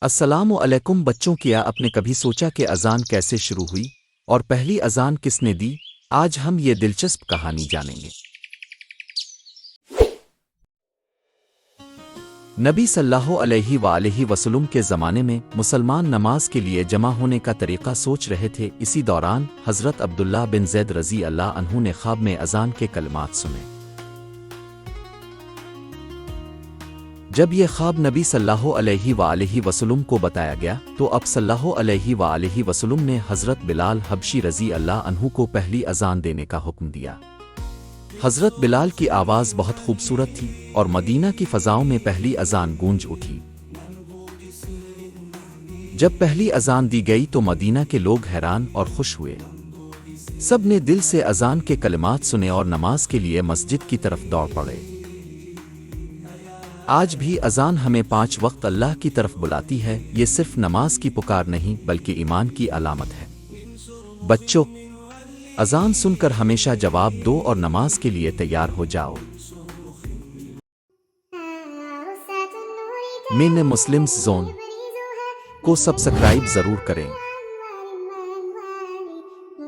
السلام علیکم بچوں، کیا آپ نے کبھی سوچا کہ اذان کیسے شروع ہوئی اور پہلی اذان کس نے دی؟ آج ہم یہ دلچسپ کہانی جانیں گے۔ نبی صلی اللہ علیہ وآلہ وسلم کے زمانے میں مسلمان نماز کے لیے جمع ہونے کا طریقہ سوچ رہے تھے۔ اسی دوران حضرت عبداللہ بن زید رضی اللہ عنہ نے خواب میں اذان کے کلمات سنے۔ جب یہ خواب نبی صلی اللہ علیہ وآلہ وسلم کو بتایا گیا تو آپ صلی اللہ علیہ وآلہ وسلم نے حضرت بلال حبشی رضی اللہ عنہ کو پہلی اذان دینے کا حکم دیا۔ حضرت بلال کی آواز بہت خوبصورت تھی اور مدینہ کی فضاؤں میں پہلی اذان گونج اٹھی۔ جب پہلی اذان دی گئی تو مدینہ کے لوگ حیران اور خوش ہوئے۔ سب نے دل سے اذان کے کلمات سنے اور نماز کے لیے مسجد کی طرف دوڑ پڑے۔ آج بھی اذان ہمیں 5 وقت اللہ کی طرف بلاتی ہے۔ یہ صرف نماز کی پکار نہیں بلکہ ایمان کی علامت ہے۔ بچوں، اذان سن کر ہمیشہ جواب دو اور نماز کے لیے تیار ہو جاؤ۔ میں نے مسلمز زون کو سبسکرائب ضرور کریں۔